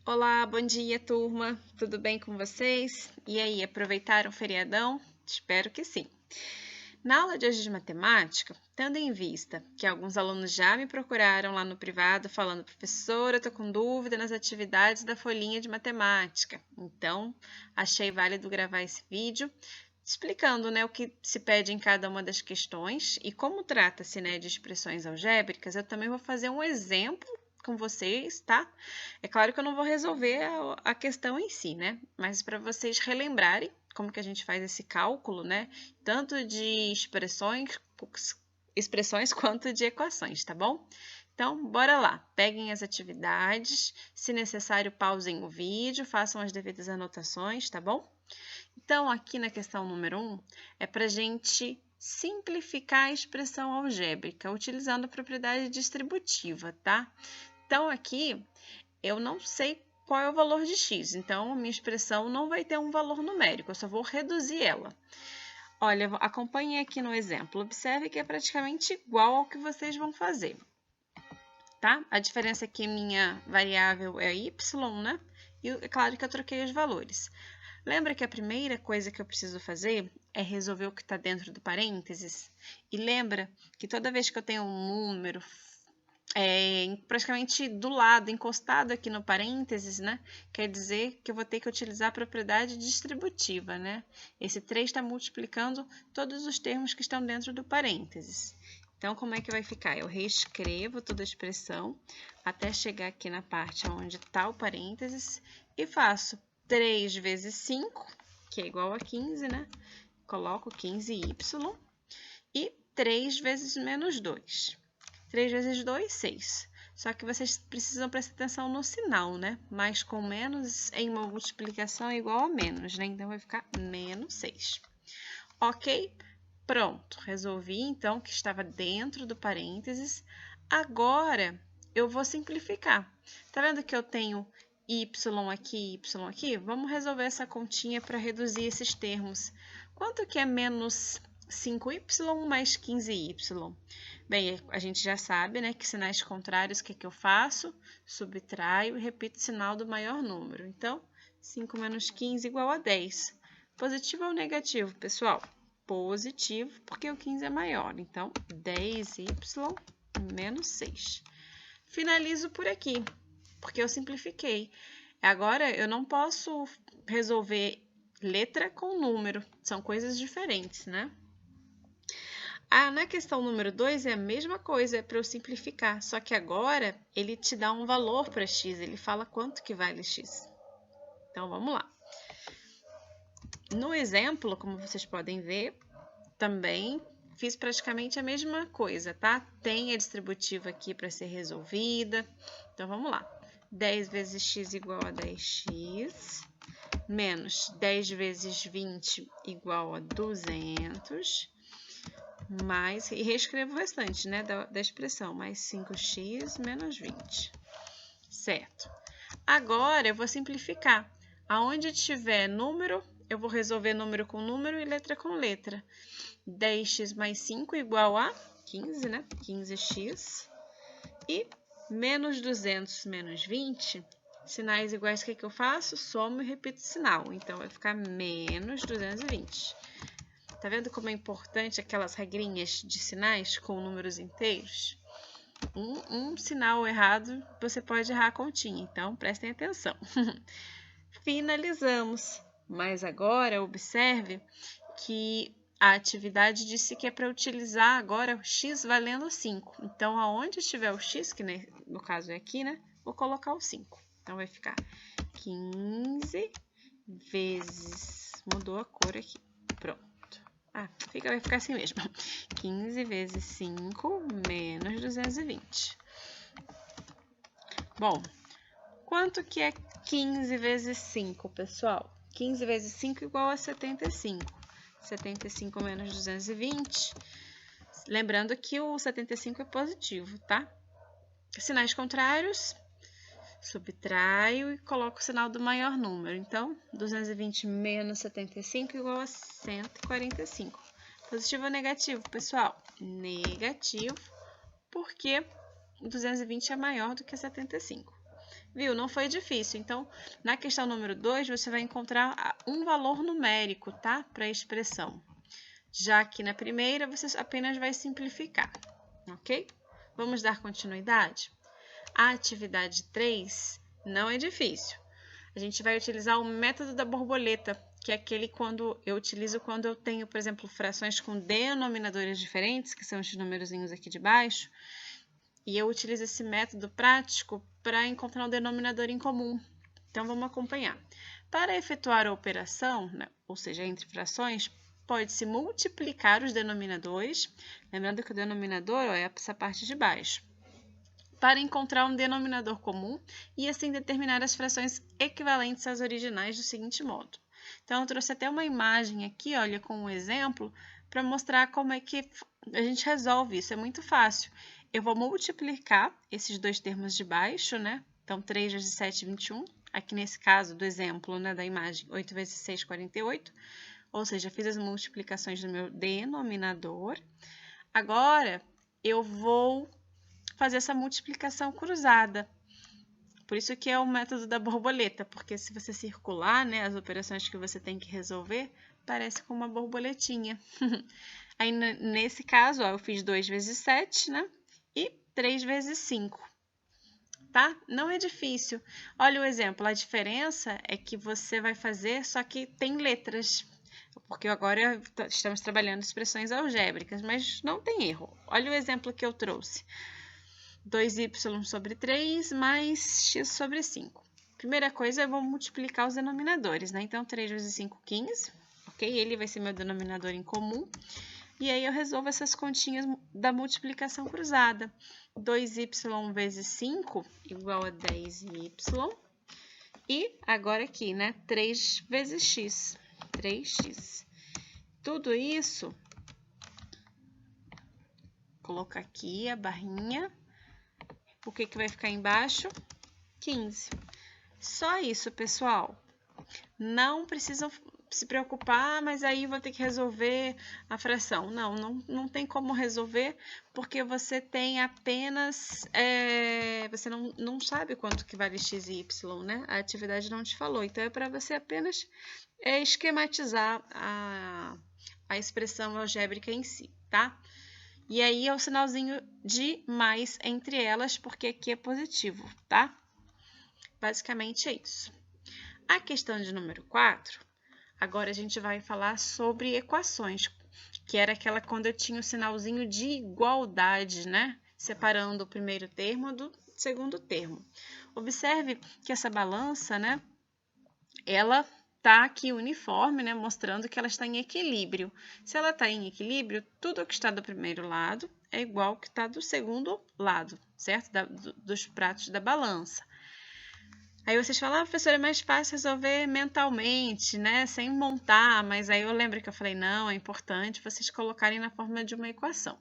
Olá, bom dia, turma. Tudo bem com vocês? E aí, aproveitaram o feriadão? Espero que sim. Na aula de hoje de matemática, tendo em vista que alguns alunos já me procuraram lá no privado falando, professora, eu tô com dúvida nas atividades da folhinha de matemática. Então, achei válido gravar esse vídeo explicando, o que se pede em cada uma das questões e como trata-se, de expressões algébricas, eu também vou fazer um exemplo com vocês, tá? É claro que eu não vou resolver a questão em si, Mas para vocês relembrarem como que a gente faz esse cálculo, Tanto de expressões quanto de equações, tá bom? Então, bora lá. Peguem as atividades, se necessário, pausem o vídeo, façam as devidas anotações, tá bom? Então, aqui na questão número 1, é para a gente simplificar a expressão algébrica, utilizando a propriedade distributiva, tá? Então, aqui, eu não sei qual é o valor de x, então a minha expressão não vai ter um valor numérico, eu só vou reduzir ela. Olha, acompanhe aqui no exemplo, observe que é praticamente igual ao que vocês vão fazer, tá? A diferença é que minha variável é y, E é claro que eu troquei os valores. Lembra que a primeira coisa que eu preciso fazer é resolver o que está dentro do parênteses? E lembra que toda vez que eu tenho um número praticamente do lado, encostado aqui no parênteses, quer dizer que eu vou ter que utilizar a propriedade distributiva, Esse 3 está multiplicando todos os termos que estão dentro do parênteses. Então, como é que vai ficar? Eu reescrevo toda a expressão até chegar aqui na parte onde está o parênteses e faço 3 vezes 5, que é igual a 15, Coloco 15y e 3 vezes menos 2. 3 vezes 2, 6. Só que vocês precisam prestar atenção no sinal, Mais com menos em uma multiplicação é igual a menos, Então, vai ficar menos 6. Ok? Pronto. Resolvi, então, que estava dentro do parênteses. Agora, eu vou simplificar. Tá vendo que eu tenho y aqui, y aqui? Vamos resolver essa continha para reduzir esses termos. Quanto que é menos 5y mais 15y? Bem, a gente já sabe, que sinais contrários, o que que eu faço? Subtraio e repito o sinal do maior número. Então, 5 menos 15 igual a 10. Positivo ou negativo, pessoal? Positivo, porque o 15 é maior. Então, 10y menos 6. Finalizo por aqui, porque eu simplifiquei. Agora, eu não posso resolver letra com número. São coisas diferentes, na questão número 2 é a mesma coisa, é para eu simplificar, só que agora ele te dá um valor para x, ele fala quanto que vale x. Então, vamos lá. No exemplo, como vocês podem ver, também fiz praticamente a mesma coisa, tá? Tem a distributiva aqui para ser resolvida. Então, vamos lá. 10 vezes x igual a 10x, menos 10 vezes 20 igual a 200, e reescrevo o restante, da expressão, mais 5x menos 20. Certo. Agora, eu vou simplificar. Aonde tiver número, eu vou resolver número com número e letra com letra. 10x mais 5 igual a 15, 15x. E menos 200 menos 20, sinais iguais, o que eu faço? Somo e repito o sinal. Então, vai ficar menos 220. Tá vendo como é importante aquelas regrinhas de sinais com números inteiros? Um sinal errado, você pode errar a continha, então prestem atenção. Finalizamos, mas agora observe que a atividade disse que é para utilizar agora o x valendo 5. Então, aonde estiver o x, que no caso é aqui, vou colocar o 5. Então, vai ficar 15 vezes... Mudou a cor aqui. Pronto. Vai ficar assim mesmo. 15 vezes 5 menos 220. Bom, quanto que é 15 vezes 5, pessoal? 15 vezes 5 igual a 75. 75 menos 220. Lembrando que o 75 é positivo, tá? Sinais contrários, subtraio e coloco o sinal do maior número. Então, 220 menos 75 igual a 145. Positivo ou negativo, pessoal? Negativo, porque 220 é maior do que 75. Viu? Não foi difícil. Então, na questão número 2, você vai encontrar um valor numérico, tá? Para a expressão. Já que na primeira, você apenas vai simplificar, ok? Vamos dar continuidade? A atividade 3 não é difícil. A gente vai utilizar o método da borboleta, que é aquele quando eu tenho, por exemplo, frações com denominadores diferentes, que são esses numerozinhos aqui de baixo, e eu utilizo esse método prático para encontrar um denominador em comum. Então, vamos acompanhar. Para efetuar a operação, né, ou seja, entre frações, pode-se multiplicar os denominadores, lembrando que o denominador é essa parte de baixo, para encontrar um denominador comum e assim determinar as frações equivalentes às originais do seguinte modo. Então, eu trouxe até uma imagem aqui, olha, com um exemplo, para mostrar como é que a gente resolve isso. É muito fácil. Eu vou multiplicar esses dois termos de baixo, né? Então, 3 vezes 7, 21. Aqui nesse caso do exemplo, né, da imagem, 8 vezes 6, 48. Ou seja, fiz as multiplicações do meu denominador. Agora, eu vou fazer essa multiplicação cruzada. Por isso que é o método da borboleta, porque se você circular, né, as operações que você tem que resolver, parece com uma borboletinha. Aí, nesse caso, ó, eu fiz 2 vezes 7, né, e 3 vezes 5. Tá? Não é difícil. Olha o exemplo, a diferença é que você vai fazer, só que tem letras, porque agora estamos trabalhando expressões algébricas, mas não tem erro. Olha o exemplo que eu trouxe. 2y sobre 3 mais x sobre 5. Primeira coisa, eu vou multiplicar os denominadores, né? Então, 3 vezes 5, 15, ok? Ele vai ser meu denominador em comum. E aí, eu resolvo essas continhas da multiplicação cruzada. 2y vezes 5 igual a 10y. E agora aqui, né? 3 vezes x, 3x. Tudo isso, colocar aqui a barrinha. O que vai ficar embaixo? 15. Só isso, pessoal. Não precisam se preocupar, mas aí vou ter que resolver a fração. Não tem como resolver, porque você tem apenas... você não sabe quanto que vale x e y, né? A atividade não te falou. Então, é para você apenas esquematizar a expressão algébrica em si, tá? E aí é o sinalzinho de mais entre elas, porque aqui é positivo, tá? Basicamente é isso. A questão de número 4, agora a gente vai falar sobre equações, que era aquela quando eu tinha o sinalzinho de igualdade, né? Separando o primeiro termo do segundo termo. Observe que essa balança, né? Ela está aqui uniforme, né, mostrando que ela está em equilíbrio. Se ela está em equilíbrio, tudo que está do primeiro lado é igual ao que está do segundo lado, certo? Dos pratos da balança. Aí vocês falam, professora, é mais fácil resolver mentalmente, né, sem montar, mas aí eu lembro que eu falei, não, é importante vocês colocarem na forma de uma equação.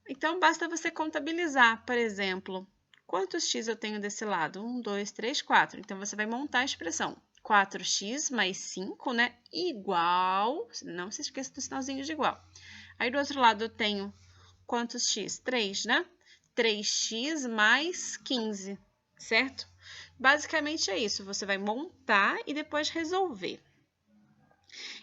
Então, basta você contabilizar, por exemplo, quantos x eu tenho desse lado? 1, 2, 3, 4. Então, você vai montar a expressão. 4x mais 5, né? Igual, não se esqueça do sinalzinho de igual. Aí, do outro lado, eu tenho quantos x? 3, né? 3x mais 15, certo? Basicamente é isso. Você vai montar e depois resolver.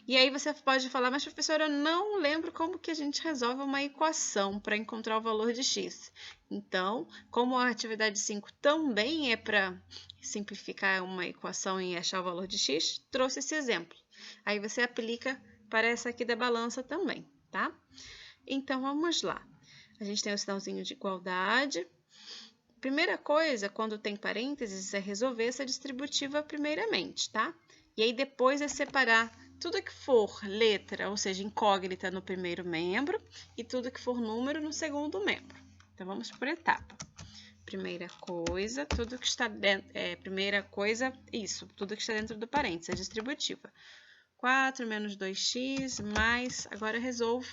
E aí você pode falar, mas professora, eu não lembro como que a gente resolve uma equação para encontrar o valor de x. Então, como a atividade 5 também é para simplificar uma equação e achar o valor de x, trouxe esse exemplo. Aí você aplica para essa aqui da balança também, tá? Então, vamos lá. A gente tem o sinalzinho de igualdade. Primeira coisa, quando tem parênteses, é resolver essa distributiva primeiramente, tá? E aí depois é separar tudo que for letra, ou seja, incógnita no primeiro membro, e tudo que for número no segundo membro. Então, vamos por etapa. Primeira coisa, tudo que está dentro, tudo que está dentro do parênteses, a distributiva. 4 menos 2x, mais, agora resolvo.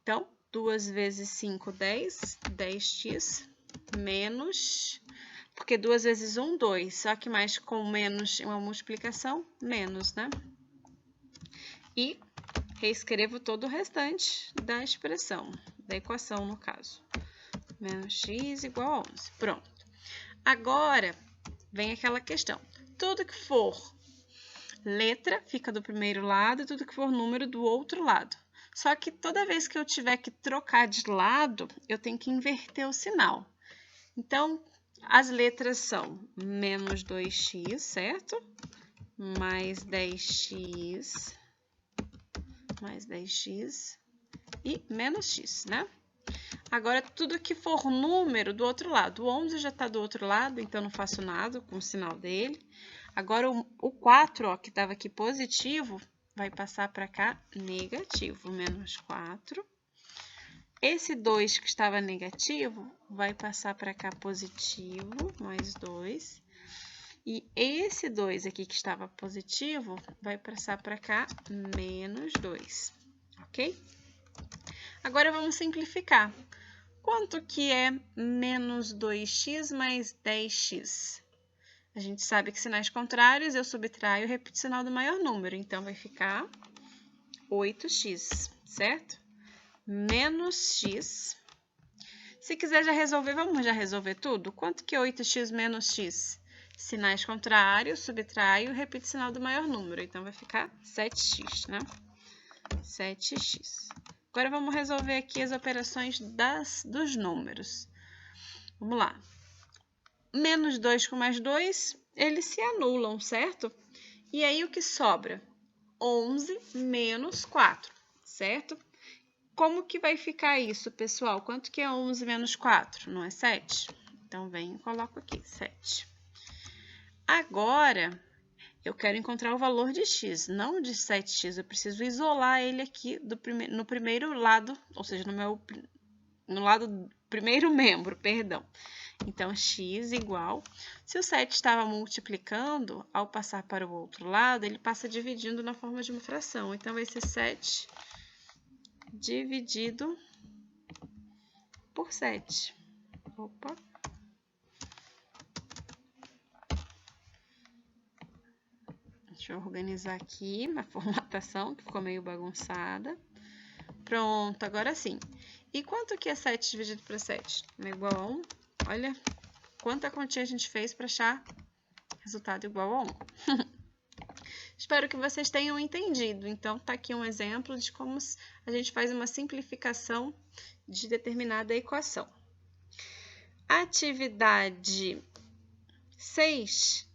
Então, 2 vezes 5, 10, 10x, menos, porque 2 vezes 1, 2, só que mais com menos uma multiplicação, menos, né? E reescrevo todo o restante da expressão, da equação, no caso. Menos x igual a 11. Pronto. Agora, vem aquela questão. Tudo que for letra fica do primeiro lado e tudo que for número do outro lado. Só que toda vez que eu tiver que trocar de lado, eu tenho que inverter o sinal. Então, as letras são menos 2x, certo? Mais 10x, mais 10x e menos x, né? Agora, tudo que for número do outro lado. O 11 já está do outro lado, então não faço nada com o sinal dele. Agora, o 4, ó, que estava aqui positivo, vai passar para cá negativo, menos 4. Esse 2 que estava negativo, vai passar para cá positivo, mais 2. E esse 2 aqui que estava positivo, vai passar para cá menos 2, ok? Agora, vamos simplificar. Quanto que é menos 2x mais 10x? A gente sabe que sinais contrários, eu subtraio e repito o sinal do maior número. Então, vai ficar 8x, certo? Menos x. Se quiser já resolver, vamos já resolver tudo? Quanto que é 8x menos x? Sinais contrários, subtraio e repito o sinal do maior número. Então, vai ficar 7x, né? 7x. Agora, vamos resolver aqui as operações dos números. Vamos lá. Menos 2 com mais 2, eles se anulam, certo? E aí, o que sobra? 11 menos 4, certo? Como que vai ficar isso, pessoal? Quanto que é 11 menos 4? Não é 7? Então, venho e coloco aqui, 7. Agora, eu quero encontrar o valor de x, não de 7x. Eu preciso isolar ele aqui no primeiro lado, ou seja, no lado primeiro membro, perdão. Então, x igual... Se o 7 estava multiplicando, ao passar para o outro lado, ele passa dividindo na forma de uma fração. Então, vai ser 7 dividido por 7. Opa! Deixa eu organizar aqui na formatação, que ficou meio bagunçada. Pronto, agora sim. E quanto que é 7 dividido por 7? É igual a 1. Olha quanta continha a gente fez para achar resultado igual a 1. Espero que vocês tenham entendido. Então, tá aqui um exemplo de como a gente faz uma simplificação de determinada equação. Atividade 6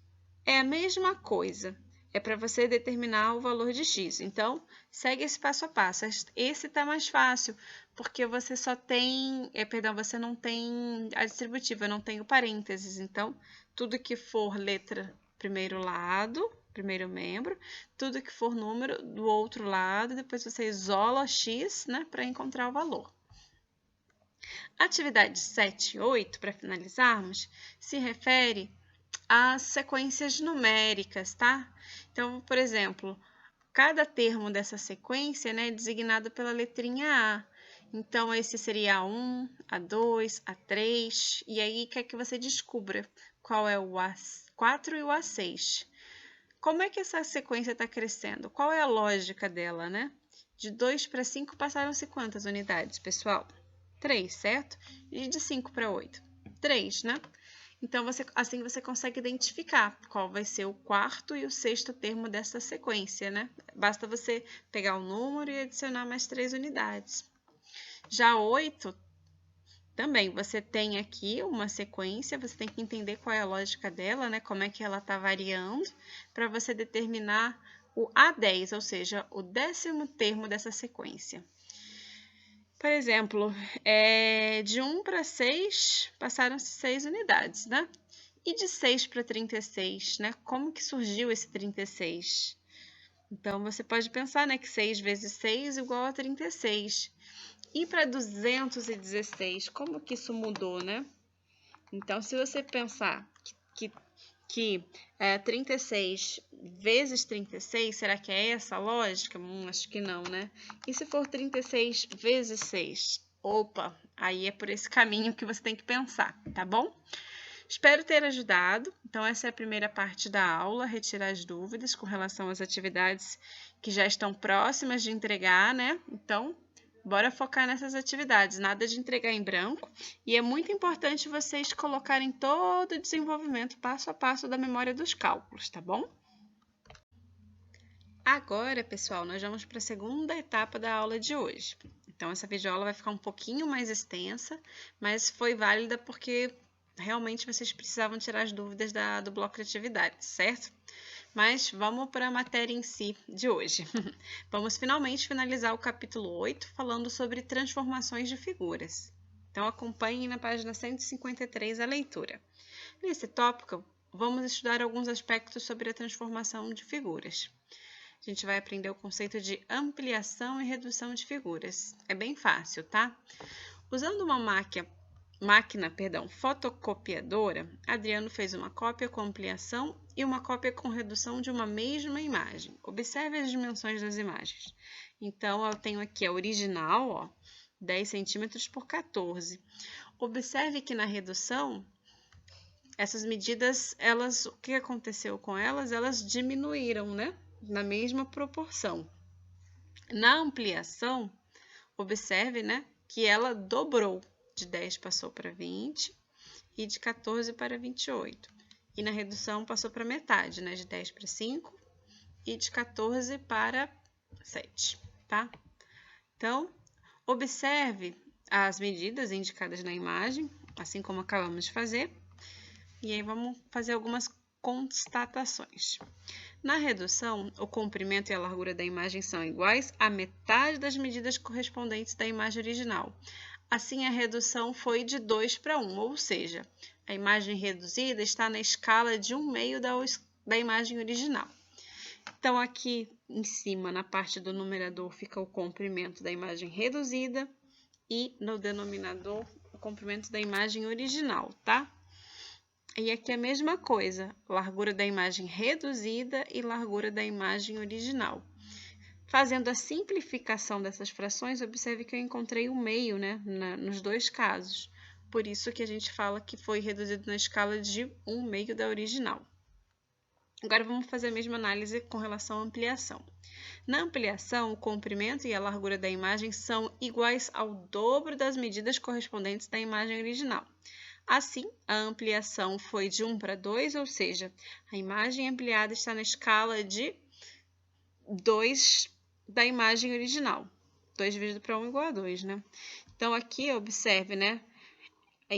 é a mesma coisa. É para você determinar o valor de x. Então, segue esse passo a passo. Esse está mais fácil, porque você só tem... você não tem a distributiva, não tem o parênteses. Então, tudo que for letra, primeiro lado, primeiro membro, tudo que for número, do outro lado, depois você isola x, né, para encontrar o valor. Atividade 7 e 8, para finalizarmos, se refere às sequências numéricas, tá? Então, por exemplo, cada termo dessa sequência, né, é designado pela letrinha A. Então, esse seria A1, A2, A3, e aí quer que você descubra qual é o A4 e o A6. Como é que essa sequência está crescendo? Qual é a lógica dela, né? De 2 para 5 passaram-se quantas unidades, pessoal? 3, certo? E de 5 para 8? 3, né? Então, assim você consegue identificar qual vai ser o quarto e o sexto termo dessa sequência, né? Basta você pegar o número e adicionar mais 3 unidades. Já 8, também, você tem aqui uma sequência, você tem que entender qual é a lógica dela, né? Como é que ela está variando, para você determinar o A10, ou seja, o 10º termo dessa sequência. Por exemplo, de 1 para 6, passaram-se 6 unidades, né? E de 6 para 36, né? Como que surgiu esse 36? Então, você pode pensar, né, que 6 vezes 6 igual a 36. E para 216, como que isso mudou, né? Então, se você pensar que 36 vezes 36, será que é essa a lógica? Acho que não, né? E se for 36 vezes 6? Opa, aí é por esse caminho que você tem que pensar, tá bom? Espero ter ajudado. Então, essa é a primeira parte da aula, retirar as dúvidas com relação às atividades que já estão próximas de entregar, né? Então, Bora focar nessas atividades, nada de entregar em branco. E é muito importante vocês colocarem todo o desenvolvimento passo a passo da memória dos cálculos, tá bom? Agora, pessoal, nós vamos para a segunda etapa da aula de hoje. Então, essa videoaula vai ficar um pouquinho mais extensa, mas foi válida porque realmente vocês precisavam tirar as dúvidas do bloco de atividades, certo? Mas vamos para a matéria em si de hoje. Vamos finalmente finalizar o capítulo 8, falando sobre transformações de figuras. Então, acompanhem na página 153 a leitura. Nesse tópico, vamos estudar alguns aspectos sobre a transformação de figuras. A gente vai aprender o conceito de ampliação e redução de figuras. É bem fácil, tá? Usando uma máquina fotocopiadora, Adriano fez uma cópia com ampliação e uma cópia com redução de uma mesma imagem. Observe as dimensões das imagens. Então, eu tenho aqui a original, ó, 10 centímetros por 14. Observe que na redução, essas medidas, o que aconteceu com elas? Elas diminuíram, né? Na mesma proporção. Na ampliação, observe, né, que ela dobrou. De 10 passou para 20 e de 14 para 28. E na redução passou para metade, né, de 10 para 5 e de 14 para 7, tá? Então, observe as medidas indicadas na imagem, assim como acabamos de fazer. E aí vamos fazer algumas constatações. Na redução, o comprimento e a largura da imagem são iguais à metade das medidas correspondentes da imagem original. Assim, a redução foi de 2 para 1, ou seja, a imagem reduzida está na escala de 1/2 da imagem original. Então, aqui em cima, na parte do numerador, fica o comprimento da imagem reduzida e no denominador, o comprimento da imagem original, tá? E aqui a mesma coisa, largura da imagem reduzida e largura da imagem original. Fazendo a simplificação dessas frações, observe que eu encontrei o meio, né, nos dois casos. Por isso que a gente fala que foi reduzido na escala de 1/2 da original. Agora vamos fazer a mesma análise com relação à ampliação. Na ampliação, o comprimento e a largura da imagem são iguais ao dobro das medidas correspondentes da imagem original. Assim, a ampliação foi de 1 para 2, ou seja, a imagem ampliada está na escala de 2 da imagem original. 2 dividido para 1 igual a 2, né? Então, aqui, observe, né?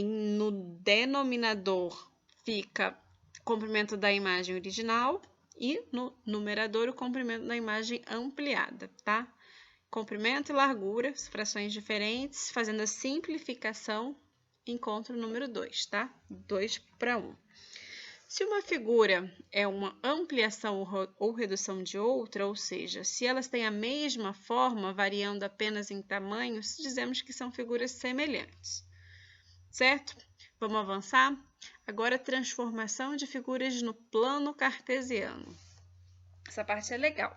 No denominador fica o comprimento da imagem original e no numerador o comprimento da imagem ampliada, tá? Comprimento e largura, frações diferentes, fazendo a simplificação, encontro o número 2, tá? 2 para 1. Se uma figura é uma ampliação ou redução de outra, ou seja, se elas têm a mesma forma, variando apenas em tamanho, dizemos que são figuras semelhantes. Certo? Vamos avançar? Agora, transformação de figuras no plano cartesiano. Essa parte é legal.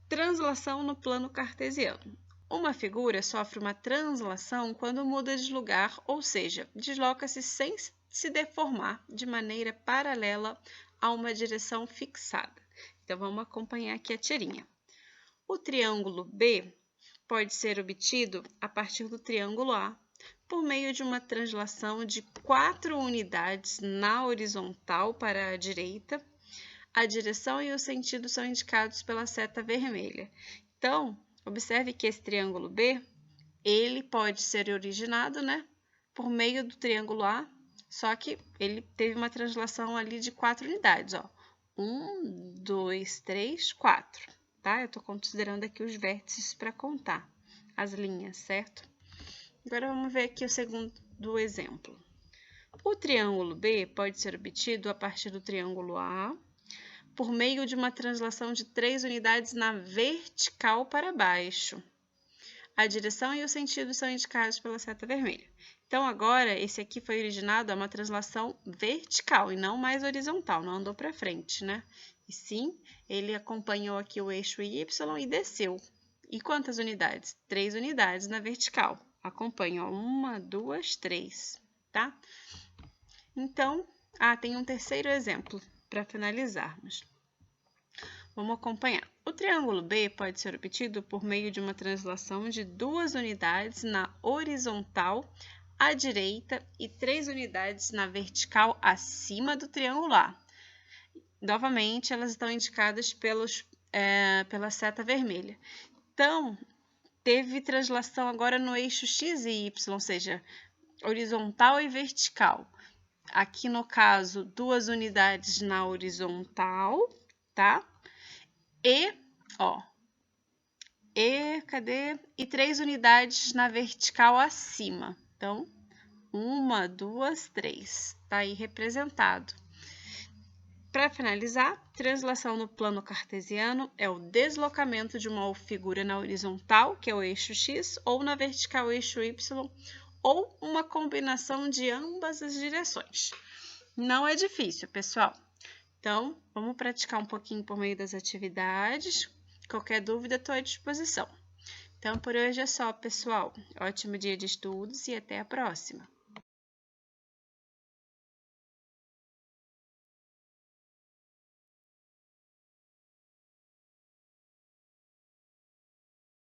Translação no plano cartesiano. Uma figura sofre uma translação quando muda de lugar, ou seja, desloca-se sem se deformar de maneira paralela a uma direção fixada. Então, vamos acompanhar aqui a tirinha. O triângulo B pode ser obtido a partir do triângulo A por meio de uma translação de 4 unidades na horizontal para a direita. A direção e o sentido são indicados pela seta vermelha. Então, observe que esse triângulo B, ele pode ser originado, né, por meio do triângulo A, só que ele teve uma translação ali de 4 unidades, ó. 1, 2, 3, 4, tá? Eu tô considerando aqui os vértices para contar as linhas, certo? Agora vamos ver aqui o segundo exemplo. O triângulo B pode ser obtido a partir do triângulo A por meio de uma translação de 3 unidades na vertical para baixo. A direção e o sentido são indicados pela seta vermelha. Então, agora, esse aqui foi originado a uma translação vertical e não mais horizontal, não andou para frente, né? E sim, ele acompanhou aqui o eixo Y e desceu. E quantas unidades? 3 unidades na vertical. Acompanha, ó, 1, 2, 3, tá? Então, tem um terceiro exemplo para finalizarmos. Vamos acompanhar. O triângulo B pode ser obtido por meio de uma translação de 2 unidades na horizontal à direita e 3 unidades na vertical acima do triângulo A. Novamente, elas estão indicadas pela seta vermelha. Então, teve translação agora no eixo x e y, ou seja, horizontal e vertical. Aqui, no caso, 2 unidades na horizontal, tá? E 3 unidades na vertical acima. Então, 1, 2, 3. Tá aí representado. Para finalizar, translação no plano cartesiano é o deslocamento de uma figura na horizontal, que é o eixo x, ou na vertical, o eixo y, ou uma combinação de ambas as direções. Não é difícil, pessoal. Então, vamos praticar um pouquinho por meio das atividades. Qualquer dúvida, estou à disposição. Então, por hoje é só, pessoal. Ótimo dia de estudos e até a próxima!